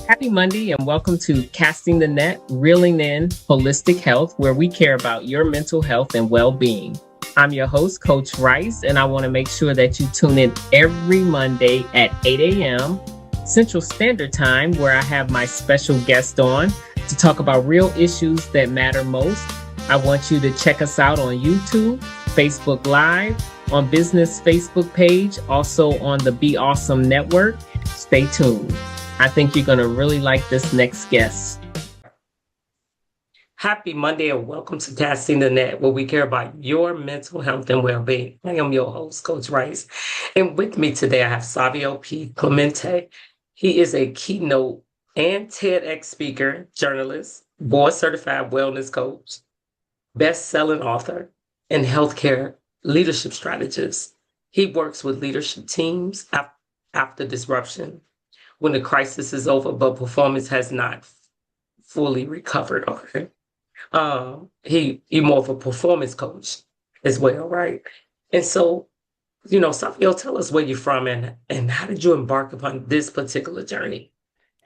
Happy Monday and welcome to Casting the Net, Reeling in Holistic Health, where we care about your mental health and well-being. I'm your host, Coach Rice, and I want to make sure that you tune in every Monday at 8 a.m. Central Standard Time, where I have my special guest on to talk about real issues that matter most. I want you to check us out on YouTube, Facebook Live, on Business Facebook page, also on the Be Awesome Network. Stay tuned. I think you're going to really like this next guest. Happy Monday and welcome to Casting the Net, where we care about your mental health and well-being. I am your host, Coach Rice. And with me today, I have Savio P. Clemente. He is a keynote and TEDx speaker, journalist, board-certified wellness coach, best-selling author, and healthcare leadership strategist. He works with leadership teams after disruption, when the crisis is over, but performance has not fully recovered. Okay. He more of a performance coach as well, right? And so, Savio, tell us where you're from and how did you embark upon this particular journey?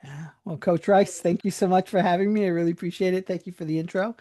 Yeah. Well, Coach Rice, thank you so much for having me. I really appreciate it. Thank you for the intro.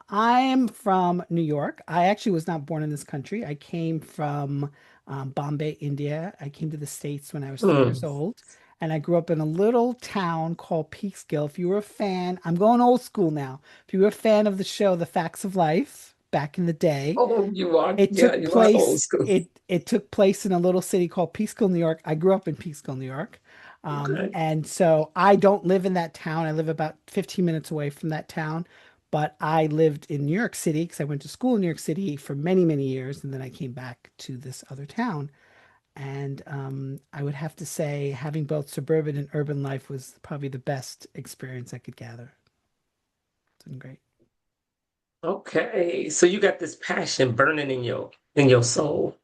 I am from New York. I actually was not born in this country. I came from Bombay, India. I came to the States when I was 3 years Hmm. old, and I grew up in a little town called Peekskill. If you were a fan, I'm going old school now. If you were a fan of the show The Facts of Life back in the day, Oh, you are, it yeah, took you are old place. school. It took place in a little city called Peekskill, New York. I grew up in Peekskill, New York, Okay. and so I don't live in that town. I live about 15 minutes away from that town, but I lived in New York City because I went to school in New York City for many, many years, and then I came back to this other town. And I would have to say, having both suburban and urban life was probably the best experience I could gather. It's been great. Okay. So you got this passion burning in your soul.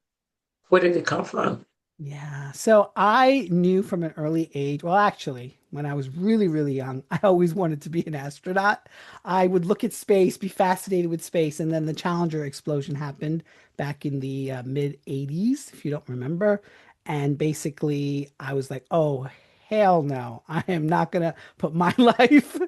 Where did it come from? Yeah. So I knew from an early age, well, actually, when I was really, really young, I always wanted to be an astronaut. I would look at space, be fascinated with space, and then the Challenger explosion happened back in the mid 80s, if you don't remember. And basically, I was like, oh, hell no, I am not going to put my life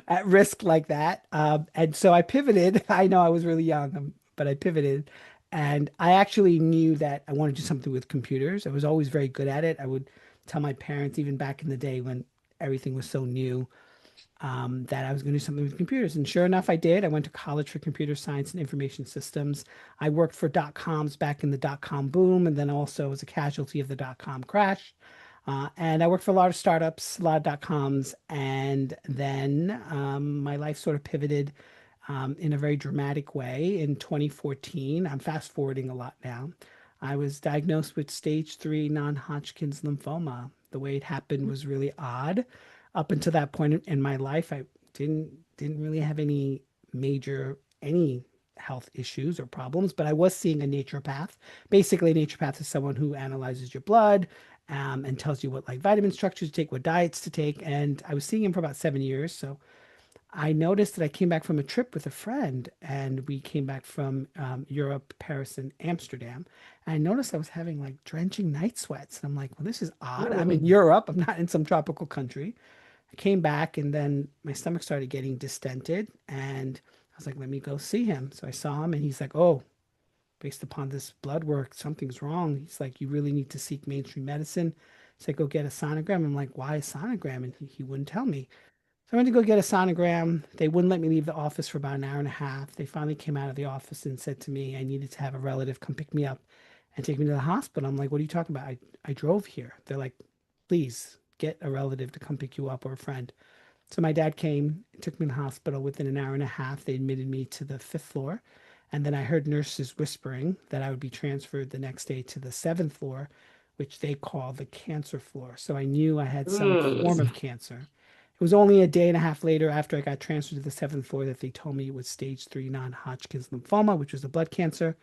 at risk like that. And so I pivoted. I know I was really young, but I pivoted and I actually knew that I wanted to do something with computers. I was always very good at it. I would tell my parents, even back in the day when everything was so new, that I was going to do something with computers. And sure enough, I did. I went to college for computer science and information systems. I worked for dot coms back in the dot com boom, and then also was a casualty of the dot com crash. And I worked for a lot of startups, a lot of dot coms, and then my life sort of pivoted in a very dramatic way in 2014. I'm fast forwarding a lot now. I was diagnosed with stage 3 non-Hodgkin's lymphoma. The way it happened was really odd. Up until that point in my life, I didn't really have any health issues or problems, but I was seeing a naturopath. Basically, a naturopath is someone who analyzes your blood and tells you what like vitamin structures to take, what diets to take. And I was seeing him for about 7 years, so I noticed that I came back from a trip with a friend, and we came back from Europe, Paris, and Amsterdam. And I noticed I was having like drenching night sweats. And I'm like, well, this is odd. I'm in Mm. Europe, I'm not in some tropical country. I came back, and then my stomach started getting distended. And I was like, let me go see him. So I saw him, and he's like, oh, based upon this blood work, something's wrong. He's like, you really need to seek mainstream medicine. He's like, go get a sonogram. I'm like, why a sonogram? And he wouldn't tell me. So I went to go get a sonogram. They wouldn't let me leave the office for about an hour and a half. They finally came out of the office and said to me, I needed to have a relative come pick me up and take me to the hospital. I'm like, what are you talking about? I drove here. They're like, please get a relative to come pick you up or a friend. So my dad came, took me to the hospital. Within an hour and a half, they admitted me to the fifth floor. And then I heard nurses whispering that I would be transferred the next day to the seventh floor, which they call the cancer floor. So I knew I had some form Mm. of cancer. It was only a day and a half later after I got transferred to the seventh floor that they told me it was stage 3 non-Hodgkin's lymphoma, which was a blood cancer.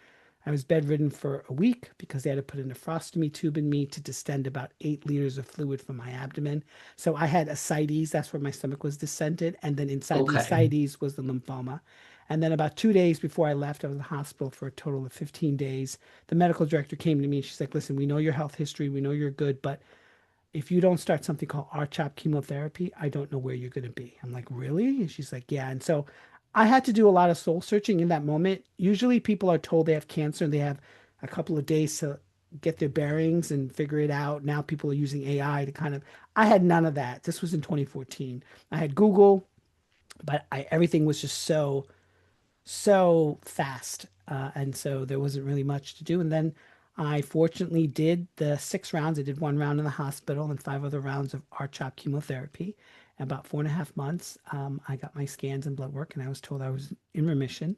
I was bedridden for a week because they had to put a nephrostomy tube in me to distend about 8 liters of fluid from my abdomen. So I had ascites, that's where my stomach was distended. And then inside the Okay. ascites was the lymphoma. And then about 2 days before I left, I was in the hospital for a total of 15 days. The medical director came to me. She's like, listen, we know your health history. We know you're good, but if you don't start something called R-CHOP chemotherapy, I don't know where you're going to be. I'm like, really? And she's like, yeah. And so I had to do a lot of soul searching in that moment. Usually people are told they have cancer and they have a couple of days to get their bearings and figure it out. Now people are using AI to kind of, I had none of that. This was in 2014. I had Google, but everything was just so fast. And so there wasn't really much to do. And then I fortunately did the 6 rounds. I did 1 round in the hospital and 5 other rounds of R-CHOP chemotherapy. In about 4.5 months, I got my scans and blood work, and I was told I was in remission.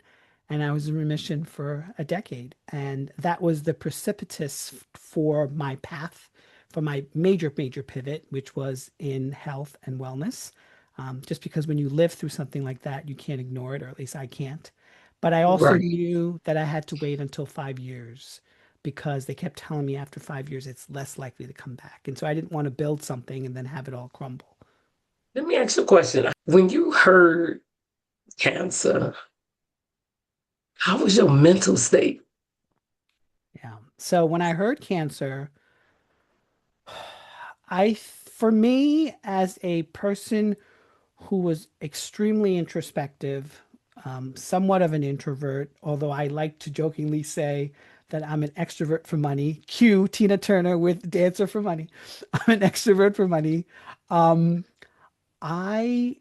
And I was in remission for a decade. And that was the precipitous for my path, for my major, major pivot, which was in health and wellness. Just because when you live through something like that, you can't ignore it, or at least I can't. But I also Right. knew that I had to wait until 5 years because they kept telling me after 5 years it's less likely to come back. And so I didn't want to build something and then have it all crumble. Let me ask you a question. When you heard cancer, how was your mental state? Yeah. So when I heard cancer, for me, as a person who was extremely introspective, somewhat of an introvert, although I like to jokingly say that I'm an extrovert for money. Cue Tina Turner with Dancer for Money. I'm an extrovert for money. Um, I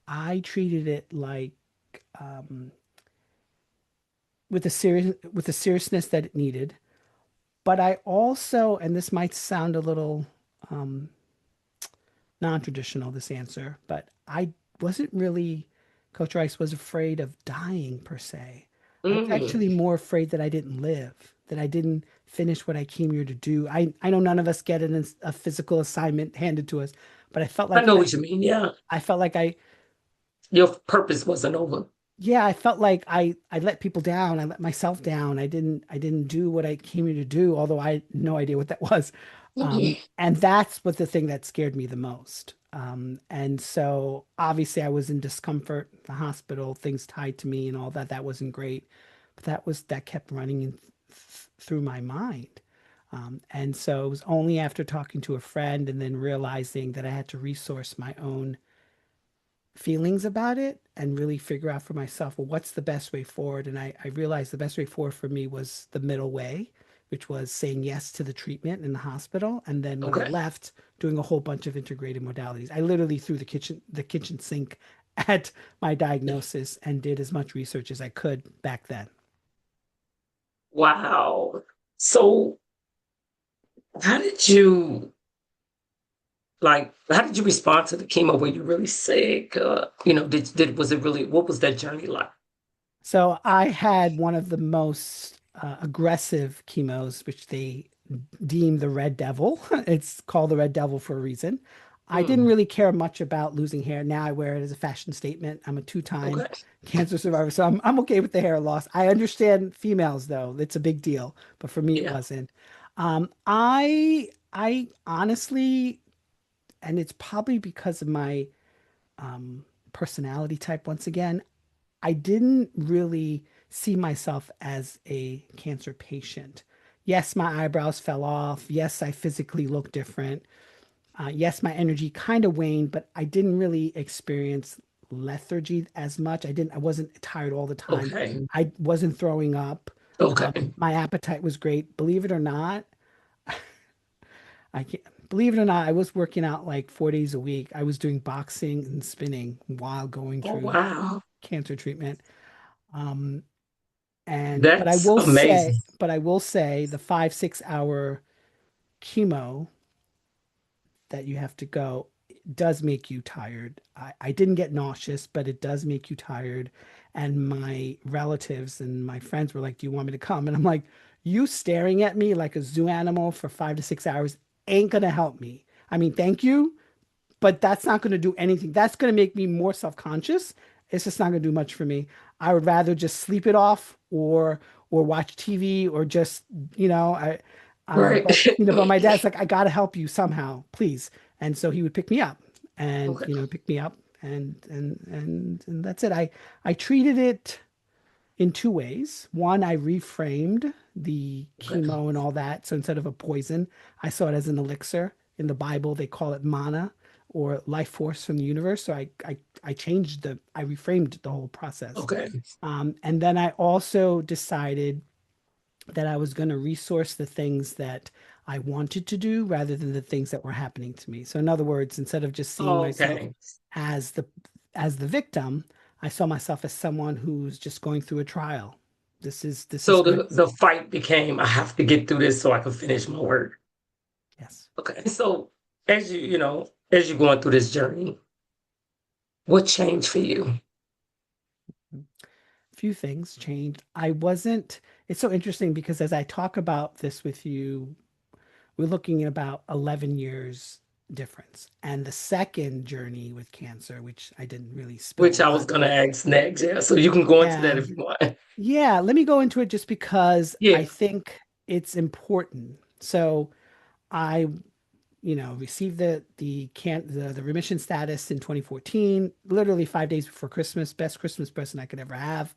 I treated it like um, with the seriousness that it needed. But I also, and this might sound a little um, non-traditional, this answer, but I wasn't really, Coach Rice was afraid of dying per se. I was Mm, actually more afraid that I didn't live, that I didn't finish what I came here to do. I know none of us get a physical assignment handed to us, but I know what you mean. Yeah. I felt like Your purpose wasn't over. yeah, I felt like I let people down. I let myself down. I didn't do what I came here to do, although I had no idea what that was. And that's what the thing that scared me the most. And so obviously I was in discomfort, the hospital, things tied to me and all that. That wasn't great. But that kept running through my mind. And so it was only after talking to a friend and then realizing that I had to resource my own feelings about it and really figure out for myself, well, what's the best way forward? And I realized the best way forward for me was the middle way, which was saying yes to the treatment in the hospital. And then when I Okay. left, doing a whole bunch of integrated modalities. I literally threw the kitchen sink at my diagnosis and did as much research as I could back then. Wow. So how did you how did you respond to the chemo? Were you really sick? Was it really, what was that journey like? So I had one of the most aggressive chemos, which they deem the Red Devil. It's called the Red Devil for a reason. I didn't Mm, really care much about losing hair. Now I wear it as a fashion statement. I'm a two-time okay. cancer survivor, so I'm okay with the hair loss. I understand females though; it's a big deal, but for me it Yeah. wasn't. I honestly, and it's probably because of my personality type once again. I didn't really see myself as a cancer patient. Yes, my eyebrows fell off. Yes, I physically look different. Yes, my energy kind of waned, but I didn't really experience lethargy as much. I wasn't tired all the time. Okay. I wasn't throwing up. Okay. My appetite was great. Believe it or not, I can't, believe it or not, I was working out like 4 days a week. I was doing boxing and spinning while going Oh, through wow. cancer treatment. Um, And That's amazing. but I will say the 5, 6 hour chemo that you have to go does make you tired. I didn't get nauseous, but it does make you tired. And my relatives and my friends were like, "Do you want me to come?" And I'm like, "You staring at me like a zoo animal for 5 to 6 hours ain't gonna help me. I mean, thank you, but that's not going to do anything. That's going to make me more self-conscious. It's just not going to do much for me. I would rather just sleep it off or watch TV or just, you know, Right. but my dad's like, I got to help you somehow, please. And so he would pick me up and, Okay. pick me up and that's it. I treated it in two ways. One, I reframed the Okay. chemo and all that. So instead of a poison, I saw it as an elixir. In the Bible, they call it mana or life force from the universe. So I changed I reframed the whole process. Okay. And then I also decided that I was going to resource the things that I wanted to do rather than the things that were happening to me. So in other words, instead of just seeing myself Okay. as the victim, I saw myself as someone who's just going through a trial. This is So good. the fight became, I have to get through this so I can finish my work. Yes. Okay. So as as you're going through this journey, what changed for you? Few things changed. I wasn't, it's so interesting because as I talk about this with you, we're looking at about 11 years difference. And the second journey with cancer, which I didn't really spill a Which I was lot. gonna ask next. Yeah. So you can go into that Yeah. if you want. Yeah. Let me go into it just because I Yeah. think it's important. So I, received the remission status in 2014, literally 5 days before Christmas, best Christmas present I could ever have.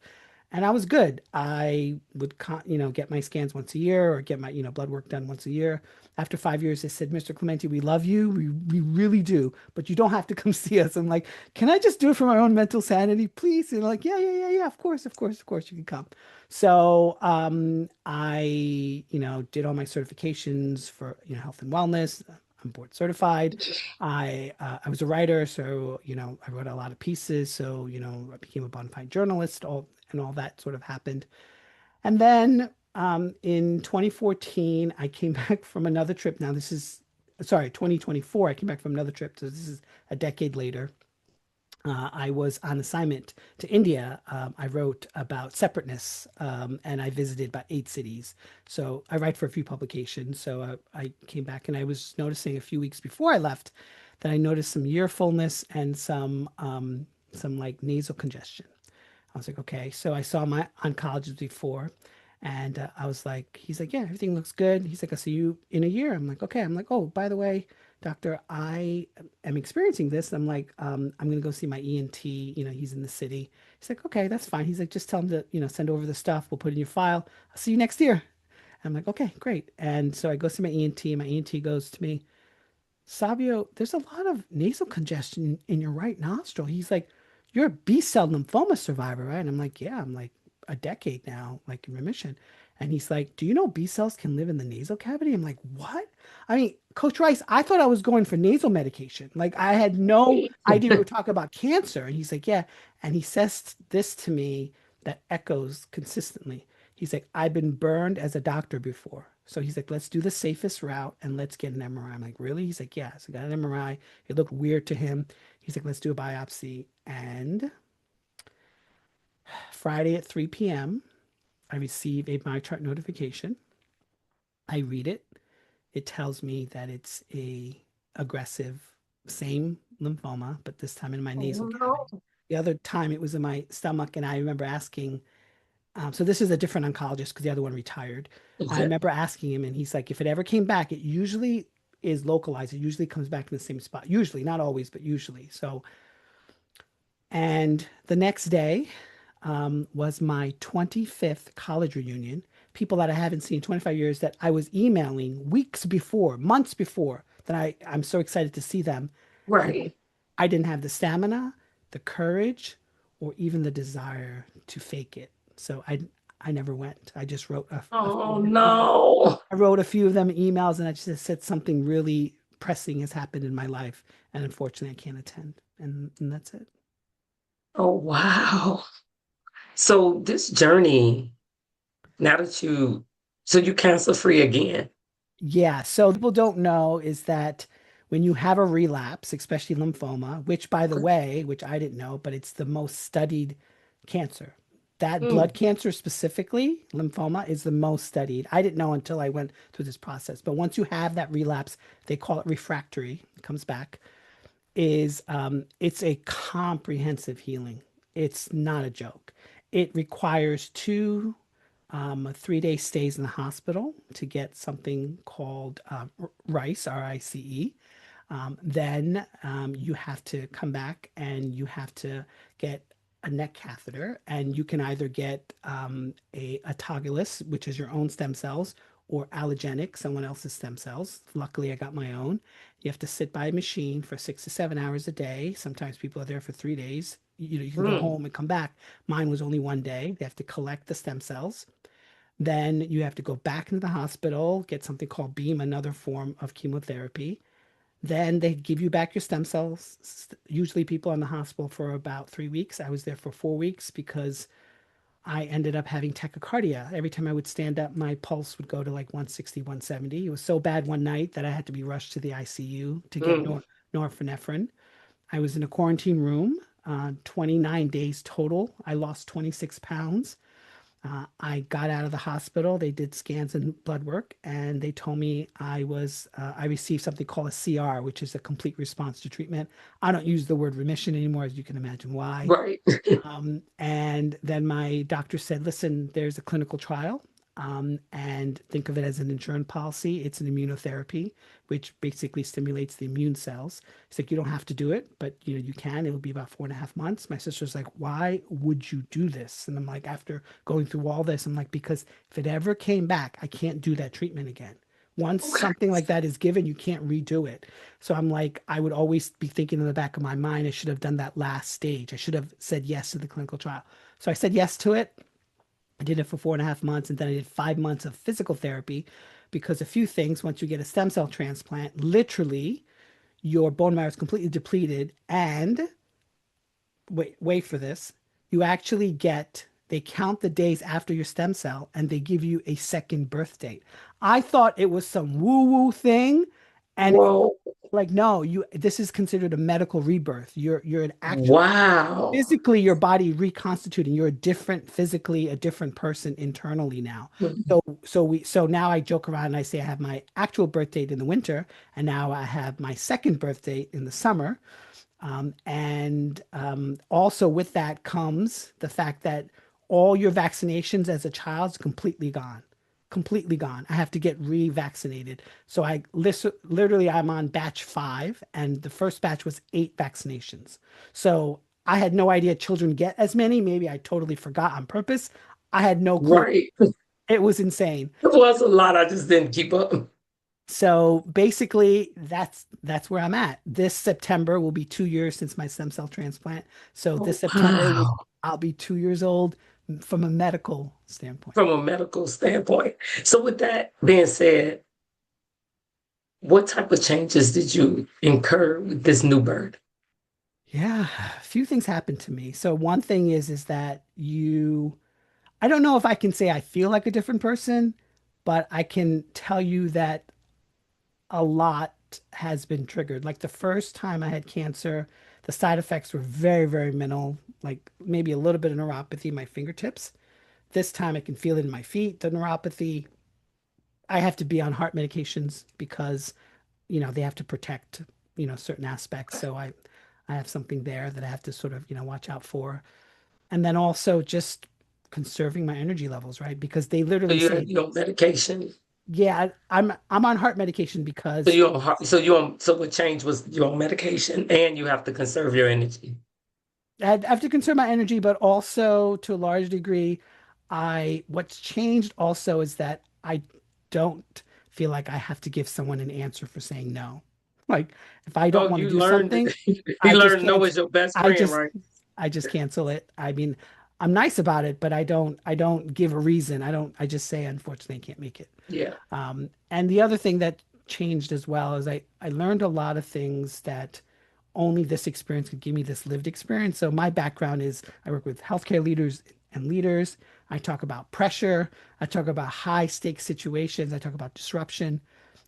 And I was good. I would, get my scans once a year or get my, blood work done once a year. After 5 years, they said, Mr. Clemente, we love you. We really do, but you don't have to come see us. I'm like, can I just do it for my own mental sanity, please? And they're like, yeah, yeah, yeah, yeah. Of course, of course, of course, you can come. So I, did all my certifications for, health and wellness. I'm board certified. I was a writer, so I wrote a lot of pieces. So I became a bona fide journalist. All that sort of happened. And then in 2014, I came back from another trip. Now this is sorry, 2024. I came back from another trip. So this is a decade later. I was on assignment to India. I wrote about separateness, and I visited about 8 cities. So I write for a few publications. So I came back, and I was noticing a few weeks before I left that I noticed some ear fullness and some like nasal congestion. I was like, okay. So I saw my oncologist before, and I was like, he's like, yeah, everything looks good. He's like, I'll see you in a year. I'm like, okay. I'm like, oh, by the way, doctor, I am experiencing this. I'm like, I'm gonna go see my ENT. He's in the city. He's like, okay, that's fine. He's like, just tell him to, send over the stuff. We'll put it in your file. I'll see you next year. I'm like, okay, great. And so I go see my ENT. My ENT goes to me, Savio, there's a lot of nasal congestion in your right nostril. He's like, you're a B cell lymphoma survivor, right? And I'm like, yeah, I'm like a decade now, like in remission. And he's like, do you know B cells can live in the nasal cavity? I'm like, what? I mean, Coach Rice, I thought I was going for nasal medication. Like I had no idea we were talking about cancer. And he's like, yeah. And he says this to me that echoes consistently. He's like, I've been burned as a doctor before. So he's like, let's do the safest route and let's get an MRI. I'm like, really? He's like, yeah. So I got an MRI. It looked weird to him. He's like, let's do a biopsy. And Friday at 3 p.m., I receive a MyChart notification. I read it. It tells me that it's a aggressive, same lymphoma, but this time in my nasal Oh cavity. no. The other time it was in my stomach, and I remember asking, so this is a different oncologist because the other one retired. I Okay. remember asking him, and he's like, if it ever came back, it usually is localized. It usually comes back in the same spot. Usually, not always, but usually. So, and the next day was my 25th college reunion. People that I haven't seen in 25 years that I was emailing weeks before, months before, that I'm so excited to see them. And Right. I didn't have the stamina, the courage, or even the desire to fake it. So I never went. I just wrote a few Oh of them emails. no. I wrote a few of them emails and I just said something really pressing has happened in my life. And unfortunately, I can't attend. And that's it. Oh wow. So this journey, now that so you cancer free again. Yeah. So people don't know is that when you have a relapse, especially lymphoma, which by the Okay. way, which I didn't know, but it's the most studied cancer. That Mm. blood cancer specifically, lymphoma, is the most studied. I didn't know until I went through this process. But once you have that relapse, they call it refractory, it comes back, is it's a comprehensive healing. It's not a joke. It requires 3 day stays in the hospital to get something called RICE, RICE. Then you have to come back and you have to get a neck catheter, and you can either get a autologous, which is your own stem cells, or allogenic, someone else's stem cells. Luckily, I got my own. You have to sit by a machine for 6 to 7 hours a day. Sometimes people are there for 3 days. You can go Mm. home and come back. Mine was only one day. They have to collect the stem cells. Then you have to go back into the hospital, get something called beam, another form of chemotherapy. Then they give you back your stem cells. Usually people are in the hospital for about 3 weeks. I was there for 4 weeks because I ended up having tachycardia. Every time I would stand up, my pulse would go to like 160, 170. It was so bad one night that I had to be rushed to the ICU to get Mm. norepinephrine. I was in a quarantine room, 29 days total. I lost 26 pounds. I got out of the hospital. They did scans and blood work, and they told me I received something called a CR, which is a complete response to treatment. I don't use the word remission anymore, as you can imagine why. Right. And then my doctor said, listen, there's a clinical trial, and think of it as an insurance policy. It's an immunotherapy, which basically stimulates the immune cells. It's like you don't have to do it, but you can. It'll be about 4.5 months. My sister's like, why would you do this? And I'm like, after going through all this, I'm like, because if it ever came back, I can't do that treatment again. Once Okay. something like that is given, you can't redo it. So I'm like, I would always be thinking in the back of my mind, I should have done that last stage. I should have said yes to the clinical trial. So I said yes to it. I did it for 4.5 months, and then I did 5 months of physical therapy because a few things, once you get a stem cell transplant, literally your bone marrow is completely depleted. And wait for this, you actually get, they count the days after your stem cell and they give you a second birth date. I thought it was some woo-woo thing. And Whoa. like, no, this is considered a medical rebirth. You're an actual Wow. physically your body reconstituting. You're a different physically a different person internally now. Mm. So now I joke around and I say I have my actual birth date in the winter, and now I have my second birth date in the summer. And also with that comes the fact that all your vaccinations as a child is completely gone. Completely gone. I have to get revaccinated. So literally I'm on batch 5, and the first batch was 8 vaccinations. So I had no idea children get as many. Maybe I totally forgot on purpose. I had no clue. Right. It was insane. It was a lot. I just didn't keep up. So basically, that's where I'm at. This September will be 2 years since my stem cell transplant. So this Oh, September wow. I'll be 2 years old from a medical standpoint. From a medical standpoint. So, with that being said, what type of changes did you incur with this new bird? Yeah, a few things happened to me. So one thing is that I don't know if I can say I feel like a different person, but I can tell you that a lot has been triggered. Like the first time I had cancer, the side effects were very, very minimal, like maybe a little bit of neuropathy in my fingertips. This time I can feel it in my feet, the neuropathy. I have to be on heart medications because, they have to protect, certain aspects. So I have something there that I have to sort of, watch out for. And then also just conserving my energy levels, right? Because they So literally say, you're on medication. yeah, I'm on heart medication So because you're on, so what changed was you're on medication and you have to conserve your energy. I have to conserve my energy, but also to a large degree, what's changed also is that I don't feel like I have to give someone an answer for saying no. Like if I don't Oh, want to you do learned, something, you I just learned no can't. is your best I friend, just right? I just cancel it. I mean, I'm nice about it, but I don't give a reason. I just say unfortunately I can't make it. Yeah. And the other thing that changed as well is I learned a lot of things that only this experience could give me, this lived experience. So my background is I work with healthcare leaders and leaders. I talk about pressure. I talk about high stakes situations. I talk about disruption.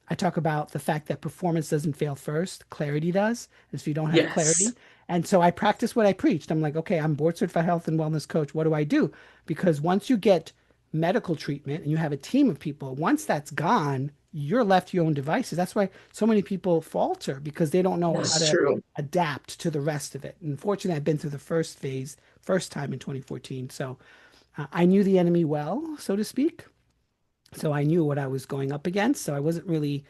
I talk about the fact that performance doesn't fail first, clarity does. And so you don't have Yes. clarity. And so I practice what I preached. I'm like, okay, I'm board certified health and wellness coach. What do I do? Because once you get medical treatment and you have a team of people, once that's gone, you're left to your own devices. That's why so many people falter because they don't know how That's to true. adapt to the rest of it. And fortunately, I've been through the first phase, first time in 2014. So I knew the enemy well, so to speak. So I knew what I was going up against. So I wasn't really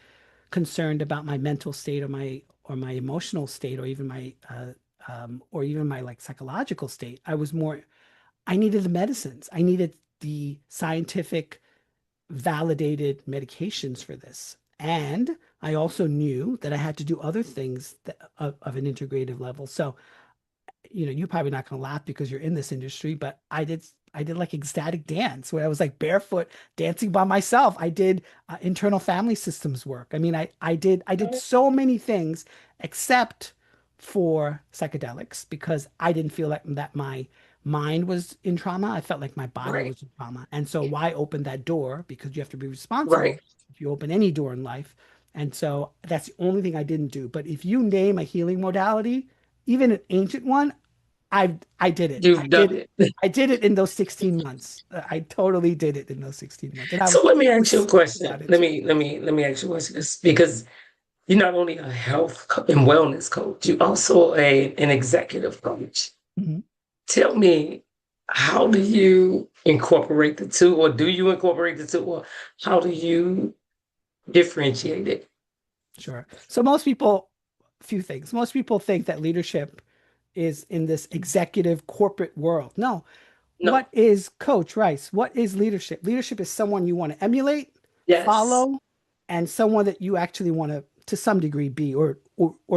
concerned about my mental state or my emotional state or even my like psychological state. I was more, I needed the medicines. I needed the scientific validated medications for this. And I also knew that I had to do other things of an integrative level. So, you're probably not going to laugh because you're in this industry, but I did like ecstatic dance where I was like barefoot dancing by myself. I did internal family systems work. I mean, I did so many things except for psychedelics because I didn't feel like that my mind was in trauma. I felt like my body Right. was in trauma. And so why open that door? Because you have to be responsible Right. if you open any door in life. And so that's the only thing I didn't do. But if you name a healing modality, even an ancient one, I did it. I You've did done it. it. I did it in those 16 months. I totly did it in those 16 months. And I So was let me ask you a was question. about it Let too. me let me let me ask you a question because you're not only a and wellness coach, you're also an executive coach. Mhm. Tell me, how do you incorporate the two, or do you incorporate the two, or how do you differentiate it? Sure. So most people, few things. Most people think that leadership is in this executive corporate world. No. No. What is Coach Rice? What is leadership? Leadership is someone you want to emulate, Yes. follow, and someone that you actually want to some degree be or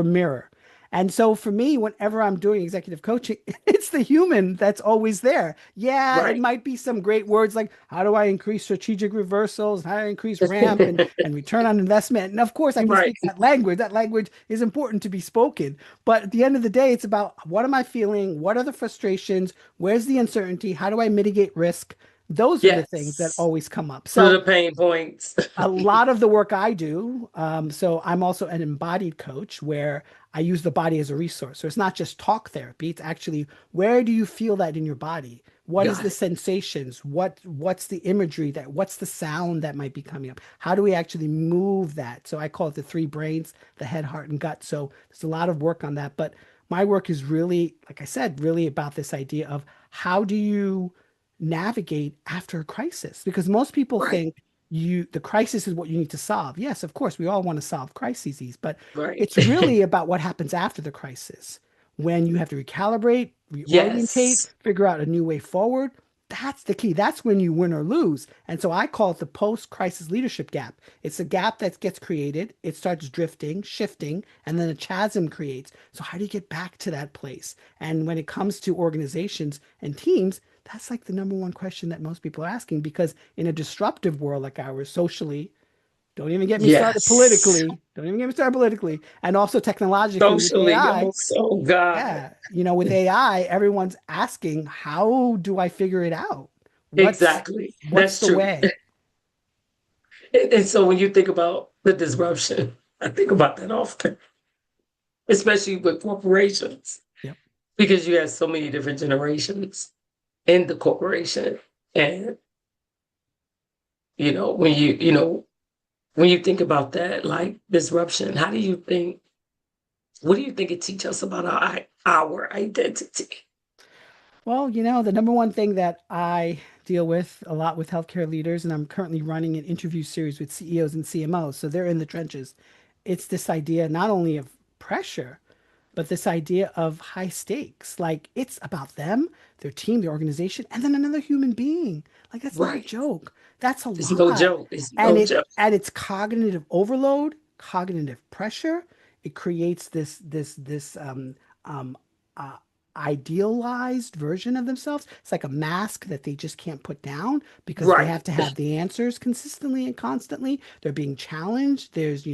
mirror. And so for me, whenever I'm doing executive coaching, it's the human that's always there. Yeah, it Right. might be some great words like how do I increase strategic reversals, how do I increase ramp and return on investment. And of course, I can Right. speak that language. That language is important to be spoken. But at the end of the day, it's about what am I feeling? What are the frustrations? Where's the uncertainty? How do I mitigate risk? Those are the things that Yes. always come up. What are So the pain points? a lot of the work I do, so I'm also an embodied coach where I use the body as a resource. So it's not just talk therapy, it's actually where do you feel that in your body? What is Got the it. sensations? What's the imagery what's the sound that might be coming up? How do we actually move that? So I call it the three brains, the head, heart, and gut. So there's a lot of work on that. But my work is really, like I said, really about this idea of how do you navigate after a crisis? Because most people Right. think the crisis is what you need to solve. Yes, of course, we all want to solve crises, but Right. it's really about what happens after the crisis when you have to recalibrate, reorientate, Yes. figure out a new way forward. That's the key. That's when you win or lose. And so I call it the post-crisis leadership gap. It's a gap that gets created, it starts drifting, shifting, and then a chasm creates. So how do you get back to that place? And when it comes to organizations and teams, that's like the number one question that most people are asking because in a disruptive world like ours, socially, don't even get me started Yes. politically, don't even get me started politically, and also technologically with Socially, AI. also, God. Yeah, with AI, everyone's asking, how do I figure it out? What's Exactly. what's That's the true. way? And so when you think about the disruption, I think about that often, especially with corporations, Yep. because you have so many different generations in the corporation. And, when you think about that, like disruption, what do you think it teaches us about our identity? Well, the number one thing that I deal with a lot with healthcare leaders, and I'm currently running an interview series with CEOs and CMOs, so they're in the trenches. It's this idea not only of pressure, but this idea of high stakes. Like it's about them, their team, their organization, and then another human being. Like that's not a Right. joke. That's a It's no lot. joke. It's And no it joke. at its cognitive overload, cognitive pressure, it creates this um uh, idealized version of themselves. It's like a mask that they just can't put down because they Right. have to have the answers consistently and constantly. They're being challenged. There's,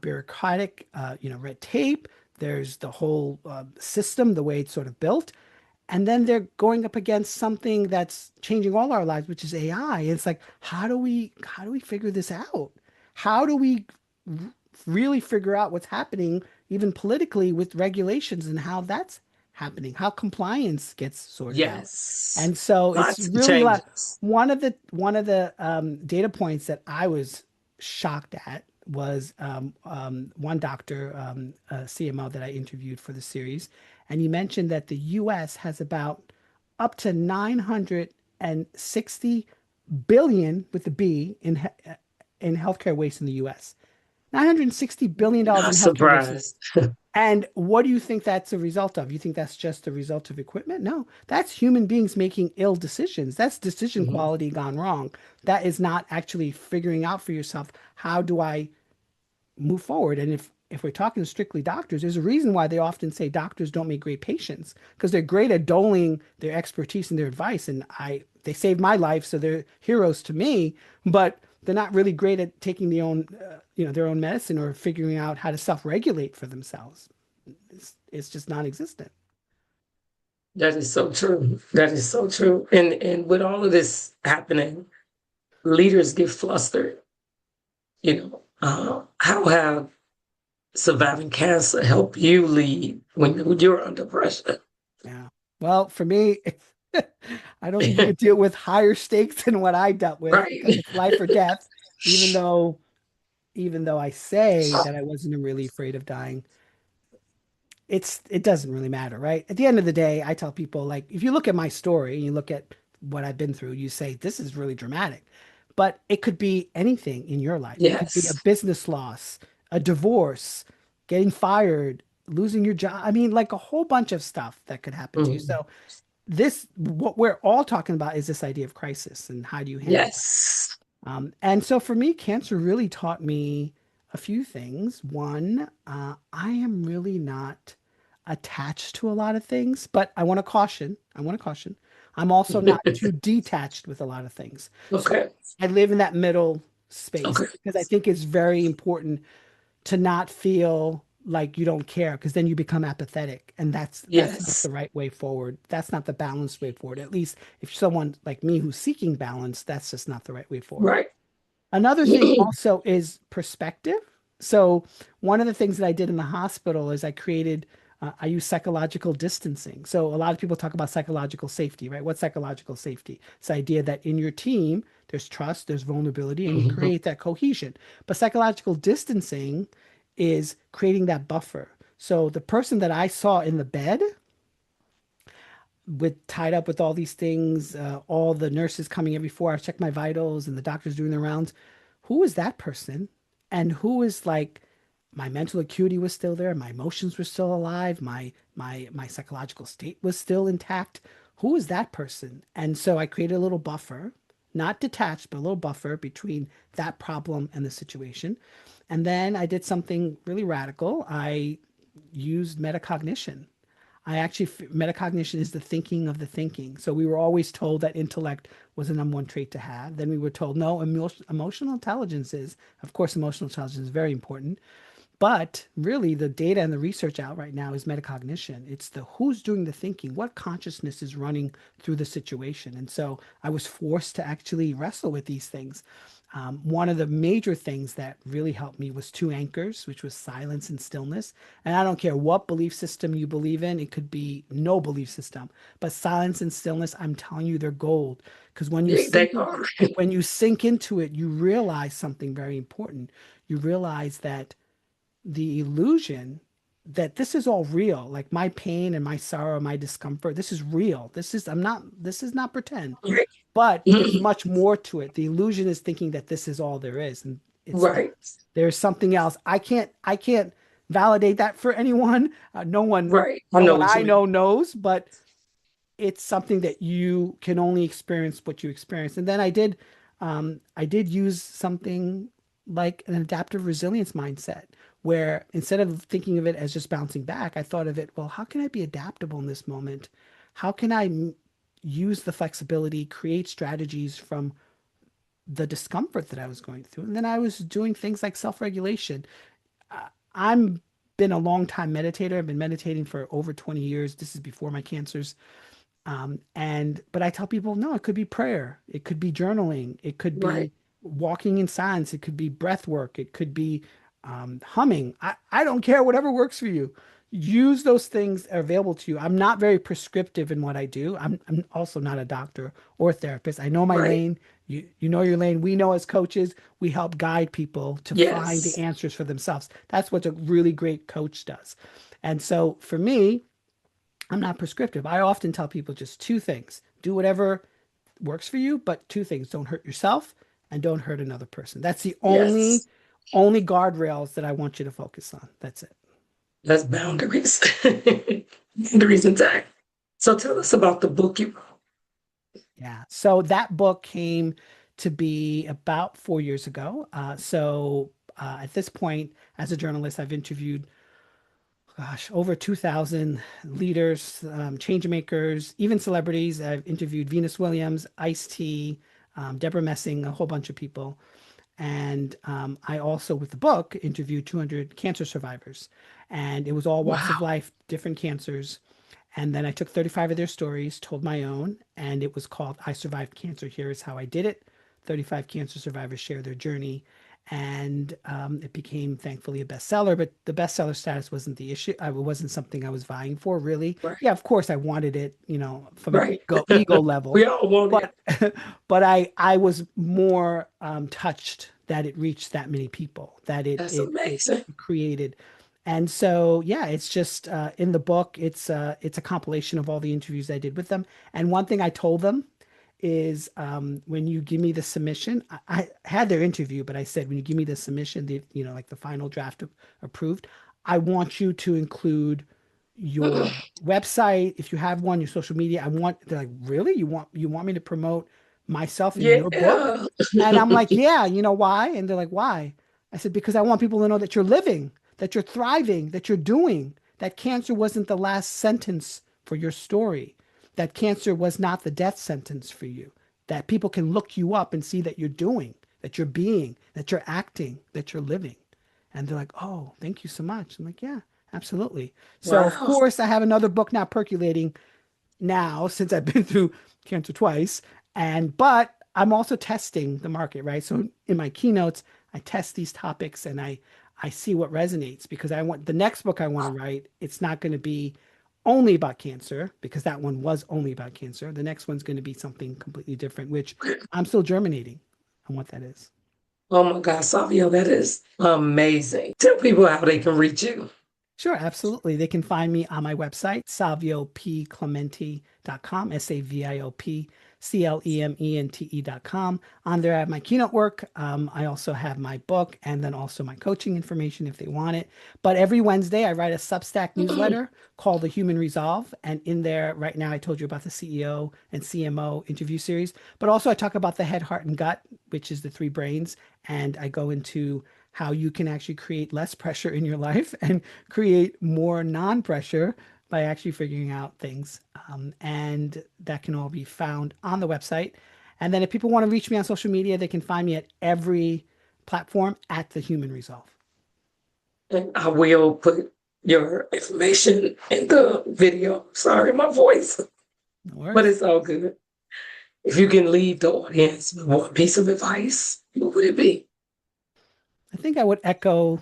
bureaucratic, red tape. There's the whole system, the way it's sort of built. And then they're going up against something that's changing all our lives, which is AI. It's like, how do we figure this out? How do we really figure out what's happening, even politically, with regulations and how that's happening, how compliance gets sorted out? Yes. And so it's Lots of really a lot. changes. One of the data points that I was shocked at was one doctor, a CMO that I interviewed for the series, and he mentioned that the U.S. has about up to 960 billion with the B in healthcare waste in the U.S. $960 billion Not in healthcare versus. surprised. And what do you think that's a result of? You think that's just a result of equipment? No, that's human beings making ill decisions. That's decision Mhm. quality gone wrong. That is not actually figuring out for yourself, how do I move forward? And if we're talking strictly doctors, there's a reason why they often say doctors don't make great patients, because they're great at doling their expertise and their advice. And they saved my life, so they're heroes to me, but they're not really great at taking their own medicine or figuring out how to self-regulate for themselves. It's just non-existent. That is so true. That is so true. And with all of this happening, leaders get flustered. How have surviving cancer helped you lead when you're under pressure? Yeah. Well, for me, I don't think you could deal with higher stakes than what I dealt with, because Right. it's life or death. Even though, even though I say that I wasn't really afraid of dying, it doesn't really matter, right? At the end of the day, I tell people, like, if you look at my story and you look at what I've been through, you say this is really dramatic. But it could be anything in your life. It could be a Yes. business loss, a divorce, getting fired, losing your job. I mean, like a whole bunch of stuff that could happen to you. Mhm. So this, what we're all talking about is this idea of crisis and how do you handle it? Yes. And so for me, cancer really taught me a few things. One, I am really not attached to a lot of things, but I want to caution, I'm also not too detached with a lot of things. So Okay. I live in that middle space Okay. because I think it's very important to not feel like you don't care, because then you become apathetic, and that's not Yes. the right way forward. That's not the balanced way forward. At least if someone like me who's seeking balance, that's just not the right way forward. Right. Another thing also is perspective. So one of the things that I did in the hospital is I use psychological distancing. So a lot of people talk about psychological safety, right? What's psychological safety? It's the idea that in your team, there's trust, there's vulnerability, and you Mhm. create that cohesion. But psychological distancing is creating that buffer. So the person that I saw in the bed with tied up with all these things, all the nurses coming every 4 hours, check my vitals, and the doctors doing their rounds. Who is that person? And who is like, my mental acuity was still there, my emotions were still alive, my psychological state was still intact. Who is that person? And so I created a little buffer, not detached, but a little buffer between that problem and the situation. And then I did something really radical. I used metacognition. Metacognition is the thinking of the thinking. So we were always told that intellect was the number one trait to have. Then we were told, no, emotional intelligence is, of course, emotional intelligence is very important. But really, the data and the research out right now is metacognition. It's the who's doing the thinking, what consciousness is running through the situation. And so I was forced to actually wrestle with these things. One of the major things that really helped me was two anchors, which was silence and stillness. And I don't care what belief system you believe in, it could be no belief system, but silence and stillness, I'm telling you, they're gold. Because They are. when you sink into it, you realize something very important. You realize that the illusion that this is all real, like my pain and my sorrow, my discomfort, this is real. This is not pretend, Right. but there's much more to it. The illusion is thinking that this is all there is, and it's not. Right. There's something else. I can't validate that for anyone. Right. I No know one what you I mean. know knows, but it's something that you can only experience what you experience. And then I did use something like an adaptive resilience mindset, where instead of thinking of it as just bouncing back, I thought of it, well, how can I be adaptable in this moment? How can use the flexibility, create strategies from the discomfort that I was going through? And then I was doing things like self-regulation. I'm been a long time meditator. I've been meditating for over 20 years. This is before my cancers. But I tell people, no, it could be prayer, it could be journaling, it could Right. be walking in silence, it could be breath work, it could be humming. I don't care, whatever works for you. Use those things that are available to you. I'm not very prescriptive in what I do. I'm also not a doctor or therapist. I know my Right. lane. You know your lane. We know as coaches, we help guide people to find the Yes. answers for themselves. That's what a really great coach does. And so for me, I'm not prescriptive. I often tell people just two things: do whatever works for you, but two things: don't hurt yourself and don't hurt another person. That's the only Yes. Only guardrails that I want you to focus on. That's it. That's boundaries. Boundaries intact. So tell us about the book you wrote. Yeah. So that book came to be about 4 years ago. At this point, as a journalist, I've interviewed, gosh, over 2,000 leaders, change makers, even celebrities. I've interviewed Venus Williams, Ice-T, Deborah Messing, a whole bunch of people. And I also, with the book, interviewed 200 cancer survivors. And it was all walks of Wow. life, different cancers. And then I took 35 of their stories, told my own, and it was called I Survived Cancer. Here is How I Did It. 35 cancer survivors share their journey. And it became, thankfully, a bestseller. But the bestseller status wasn't the issue. It wasn't something I was vying for, really. Right. Yeah, of course, I wanted it, from an Right. ego level. We all want But it. but I was more touched that it reached that many people, that That's it amazing. created. And so, yeah, it's just in the book, it's a compilation of all the interviews I did with them. And one thing I told them is when you give me the submission, I had their interview, but I said, when you give me the submission, like the final draft approved, I want you to include your website, if you have one, your social media. They're like, really? You want me to promote myself in your book? Yeah. And I'm like, yeah, you know why? And they're like, why? I said, because I want people to know that you're living, that you're thriving, that you're doing, that cancer wasn't the last sentence for your story, that cancer was not the death sentence for you, that people can look you up and see that you're doing, that you're being, that you're acting, that you're living. And they're like, oh, thank you so much. I'm like, yeah, absolutely. So, of Wow. course, I have another book now percolating now since I've been through cancer twice. But I'm also testing the market, right? So in my keynotes, I test these topics and I see what resonates, because I want the next book I want to write. It's not going to be only about cancer, because that one was only about cancer. The next one's going to be something completely different, which I'm still germinating on what that is. Oh my God, Savio, that is amazing. Tell people how they can reach you. Sure, absolutely. They can find me on my website, saviopclemente.com, SAVIOPCLEMENTE.com. On there, I have my keynote work. I also have my book, and then also my coaching information if they want it. But every Wednesday, I write a Substack newsletter called The Human Resolve. And in there, right now, I told you about the CEO and CMO interview series. But also, I talk about the head, heart, and gut, which is the three brains. And I go into how you can actually create less pressure in your life and create more non-pressure by actually figuring out things. And that can all be found on the website. And then if people want to reach me on social media, they can find me at every platform at The Human Resolve. And I will put your information in the video. Sorry, my voice, No but worries. it's all good. If you can leave the audience with one piece of advice, what would it be? I think I would echo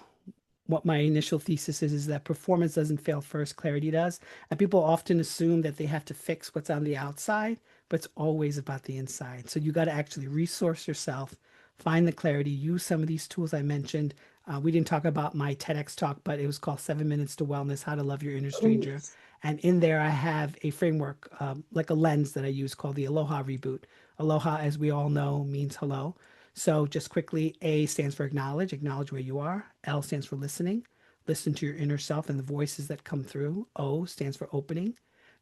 what my initial thesis is that performance doesn't fail first, clarity does. And people often assume that they have to fix what's on the outside, but it's always about the inside. So you got to actually resource yourself, find the clarity, use some of these tools I mentioned. We didn't talk about my TEDx talk, but it was called 7 Minutes to Wellness, How to Love Your Inner Stranger. And in there, I have a framework, like a lens that I use called the Aloha Reboot. Aloha, as we all know, means hello. So just quickly, A stands for acknowledge where you are. L stands for listening, listen to your inner self and the voices that come through. O stands for opening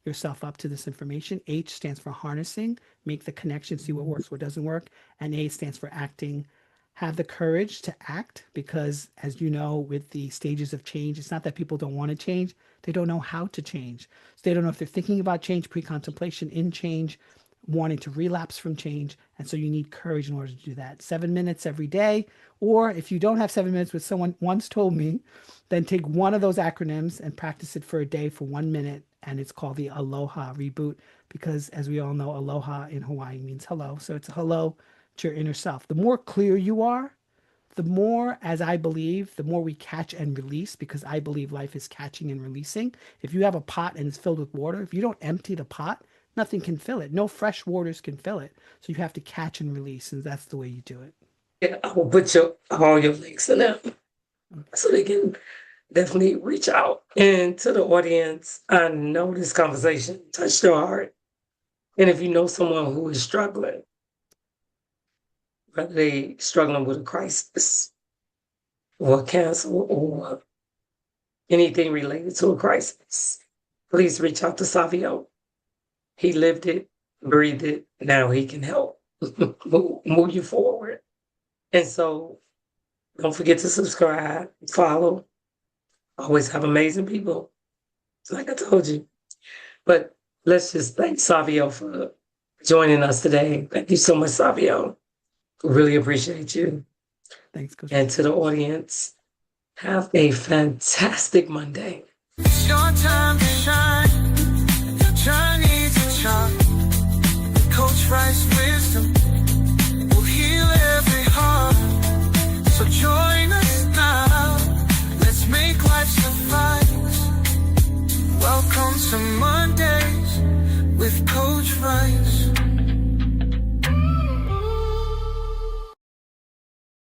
yourself up to this information. H stands for harnessing, make the connection, see what works, what doesn't work. And A stands for acting. Have the courage to act, because as you know, with the stages of change, it's not that people don't want to change, they don't know how to change. So they don't know if they're thinking about change, pre-contemplation in change, wanting to relapse from change. And so you need courage in order to do that. 7 minutes every day. Or if you don't have 7 minutes, which someone once told me, then take one of those acronyms and practice it for a day for 1 minute. And it's called the Aloha Reboot, because as we all know, aloha in Hawaii means hello. So it's a hello to your inner self. The more clear you are, the more, as I believe, the more we catch and release, because I believe life is catching and releasing. If you have a pot and it's filled with water, if you don't empty the pot, nothing can fill it. No fresh waters can fill it. So you have to catch and release, and that's the way you do it. Yeah, I will put all your links in there so they can definitely reach out. And to the audience, I know this conversation touched your heart. And if you know someone who is struggling, whether they struggling with a crisis, or cancer or anything related to a crisis, please reach out to Savio. He lived it, breathed it. Now he can help move you forward. And so don't forget to subscribe, follow. Always have amazing people, like I told you. But let's just thank Savio for joining us today. Thank you so much, Savio. Really appreciate you. Thanks, Coach. And to the audience, have a fantastic Monday. It's your time to shine. Your journey to chart. Coach Rice wisdom will heal every heart. So join us now. Let's make life suffice. Welcome to Mondays with Coach Rice.